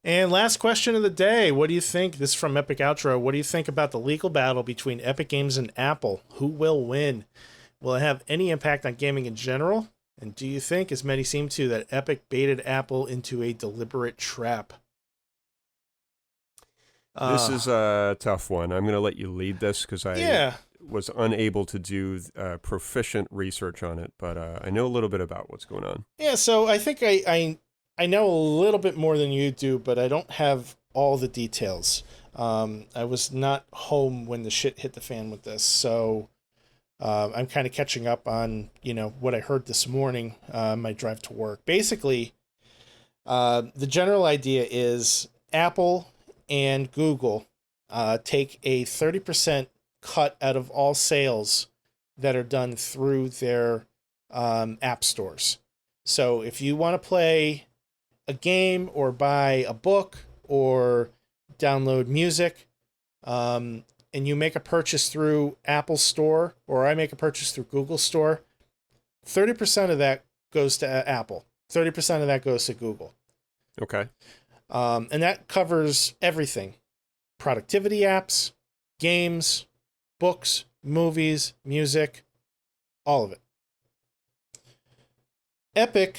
And last question of the day. What do you think? This is from Epic Outro. What do you think about the legal battle between Epic Games and Apple? Who will win? Will it have any impact on gaming in general? And do you think, as many seem to, that Epic baited Apple into a deliberate trap? This is a tough one. I'm going to let you lead this because I Yeah. was unable to do proficient research on it, but I know a little bit about what's going on. Yeah, so I think I know a little bit more than you do, but I don't have all the details. I was not home when the shit hit the fan with this, so I'm kind of catching up on, what I heard this morning on my drive to work. Basically, the general idea is Apple and Google take a 30% cut out of all sales that are done through their app stores. So if you want to play a game or buy a book or download music, and you make a purchase through Apple Store or I make a purchase through Google Store, 30% of that goes to Apple. 30% of that goes to Google. Okay. And that covers everything. Productivity apps, games, books, movies, music, all of it. Epic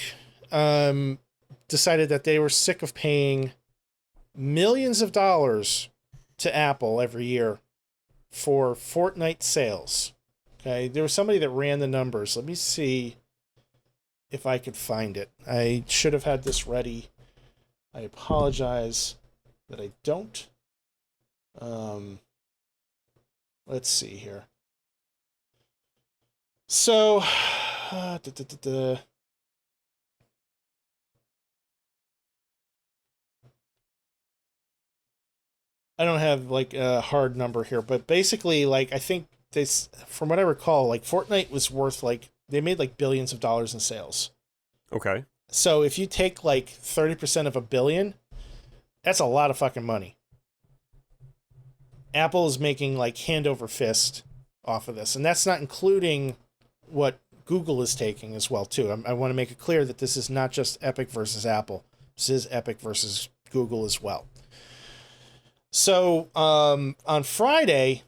decided that they were sick of paying millions of dollars to Apple every year for Fortnite sales. Okay, there was somebody that ran the numbers. Let me see if I could find it. I should have had this ready. I apologize that I don't. Let's see here. So, I don't have like a hard number here, but basically, like, I think this, from what I recall, like Fortnite was worth like, they made like billions of dollars in sales. Okay. So if you take like 30% of a billion, that's a lot of fucking money. Apple is making like hand over fist off of this, and that's not including what Google is taking as well too. I want to make it clear that this is not just Epic versus Apple. This is Epic versus Google as well. So on Friday,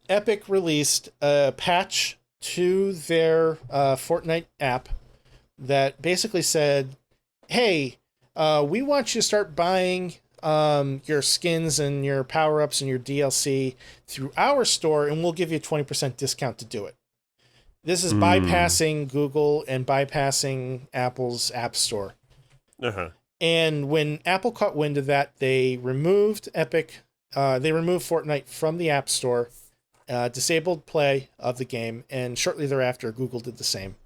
Epic released a patch to their Fortnite app that basically said, hey, we want you to start buying your skins and your power-ups and your DLC through our store, and we'll give you a 20% discount to do it. This is bypassing Google and bypassing Apple's App Store. Uh-huh. And when Apple caught wind of that, they removed Fortnite from the App Store, disabled play of the game, and shortly thereafter, Google did the same.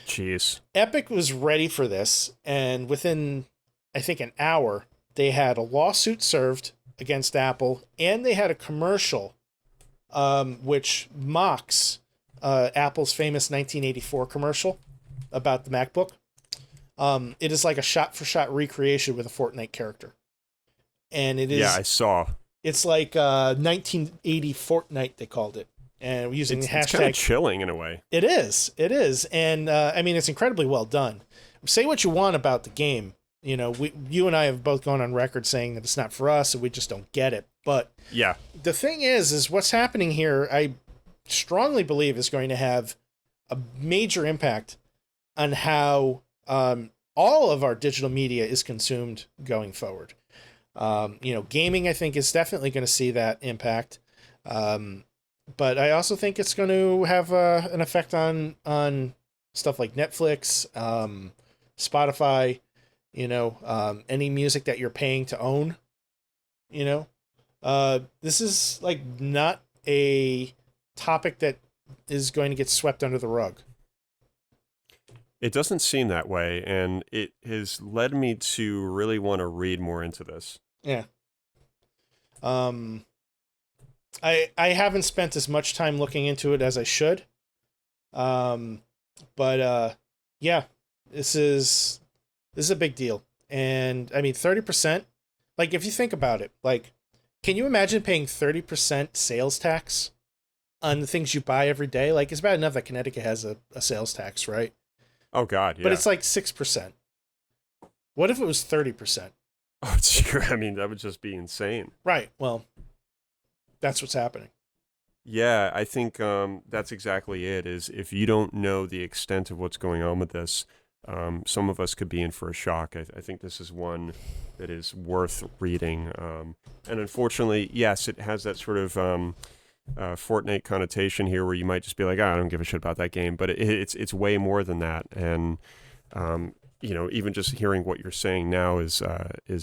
Jeez. Epic was ready for this, and within, I think, an hour, they had a lawsuit served against Apple, and they had a commercial which mocks Apple's famous 1984 commercial about the MacBook. It is like a shot-for-shot recreation with a Fortnite character. And it is... Yeah, I saw. It's like 1980 Fortnite, they called it. And using the hashtag... It's kind of chilling in a way. It is. It is. And, I mean, it's incredibly well done. Say what you want about the game. You know, you and I have both gone on record saying that it's not for us and we just don't get it. But yeah, the thing is what's happening here, I strongly believe is going to have a major impact on how all of our digital media is consumed going forward. Gaming, I think, is definitely going to see that impact. But I also think it's going to have an effect on stuff like Netflix, Spotify, any music that you're paying to own. This is like not a topic that is going to get swept under the rug. It doesn't seem that way, and it has led me to really want to read more into this. Yeah. I haven't spent as much time looking into it as I should. But yeah, this is a big deal. And I mean, 30%, like if you think about it, like, can you imagine paying 30% sales tax on the things you buy every day? Like, it's bad enough that Connecticut has a sales tax, right? Oh God, yeah. But it's like 6%. What if it was 30%? Oh, sure. I mean, that would just be insane. Right. Well, that's what's happening. Yeah, I think that's exactly it. Is if you don't know the extent of what's going on with this, some of us could be in for a shock. I think this is one that is worth reading. And unfortunately, yes, it has that sort of Fortnite connotation here, where you might just be like, I don't give a shit about that game. But it's way more than that. And even just hearing what you're saying now is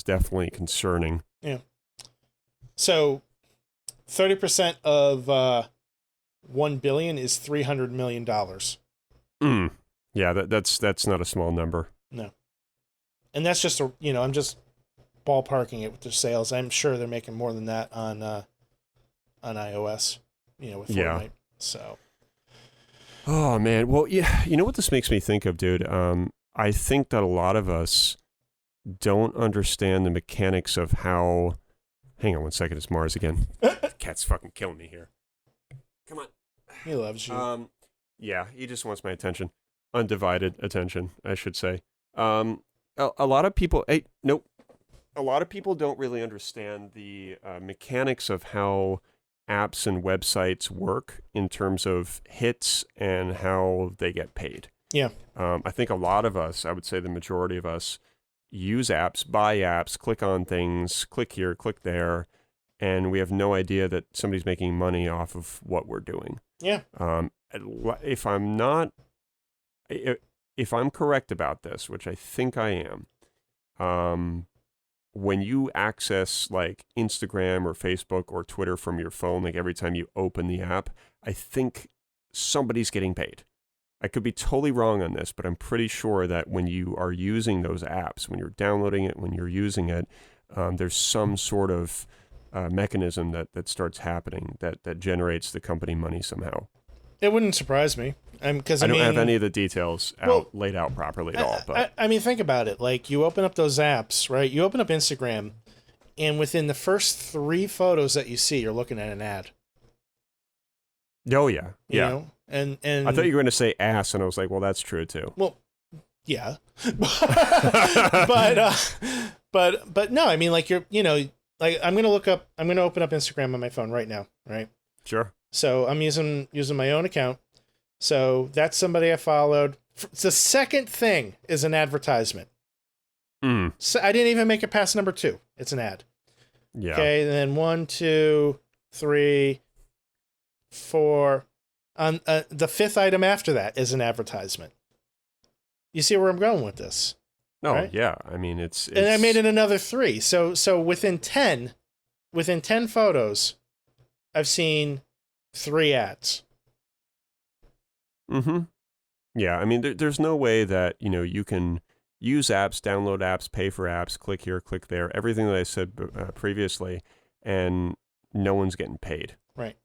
definitely concerning. Yeah. So 30% of 1 billion is $300 million. Yeah, that's not a small number. No. And that's just I'm just ballparking it with their sales. I'm sure they're making more than that on iOS, with Fortnite. Yeah. So. Oh man. Well, yeah, you know what this makes me think of, dude? I think that a lot of us don't understand the mechanics of how. Hang on one second, it's Mars again. The cat's fucking killing me here. Come on. He loves you. Yeah, he just wants my attention. Undivided attention, I should say. A lot of people, nope. A lot of people don't really understand the mechanics of how apps and websites work in terms of hits and how they get paid. Yeah. I think a lot of us, I would say the majority of us, use apps, buy apps, click on things, click here, click there, and we have no idea that somebody's making money off of what we're doing. Yeah. If I'm correct about this, which I think I am, when you access like Instagram or Facebook or Twitter from your phone, like every time you open the app, I think somebody's getting paid. I could be totally wrong on this, but I'm pretty sure that when you are using those apps, when you're downloading it, when you're using it, there's some sort of mechanism that starts happening that generates the company money somehow. It wouldn't surprise me. Because I don't have any of the details laid out properly at all. But I mean, think about it. Like, you open up those apps, right? You open up Instagram, and within the first 3 photos that you see, you're looking at an ad. Oh, yeah. You Yeah. know? And I thought you were going to say ass, and I was like, well, that's true, too. Well, yeah. but no, I mean, like, like, I'm going to open up Instagram on my phone right now, right? Sure. So I'm using my own account. So that's somebody I followed. The second thing is an advertisement. So I didn't even make it past number 2. It's an ad. Yeah. Okay. And then 1, 2, 3, 4. The 5th item after that is an advertisement. You see where I'm going with this? No. Right? Yeah. I mean, it's and I made it another 3. So within 10 photos, I've seen 3 ads. Mm-hmm. Yeah. I mean, there's no way that, you can use apps, download apps, pay for apps, click here, click there, everything that I said previously, and no one's getting paid. Right.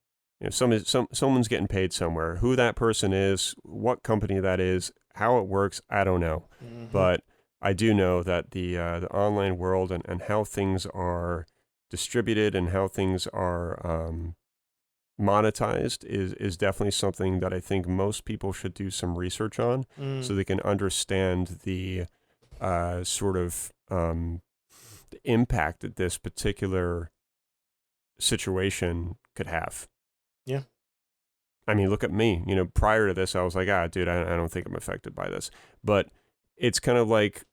Someone's getting paid somewhere. Who that person is, what company that is, how it works, I don't know. Mm-hmm. But I do know that the online world and how things are distributed and how things are monetized is definitely something that I think most people should do some research on so they can understand the sort of the impact that this particular situation could have. Yeah. I mean, look at me. Prior to this, I was like, dude, I don't think I'm affected by this. But it's kind of like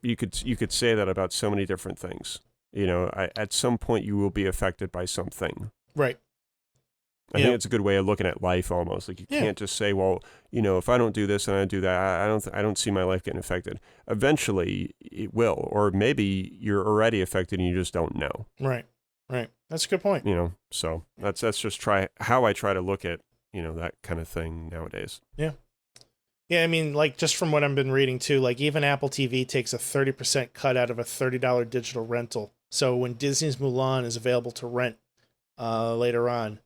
you could say that about so many different things. At some point you will be affected by something. Right. I think it's a good way of looking at life almost. Like you can't just say, well, if I don't do this and I do that, I don't see my life getting affected. Eventually it will, or maybe you're already affected and you just don't know. Right. Right. That's a good point. So that's just how I try to look at, that kind of thing nowadays. Yeah. Yeah, I mean, like, just from what I've been reading too, like, even Apple TV takes a 30% cut out of a $30 digital rental. So when Disney's Mulan is available to rent later on,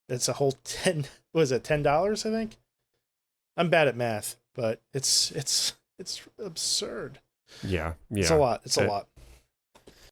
it's a whole $10, I think? I'm bad at math, but it's absurd. Yeah. It's a lot.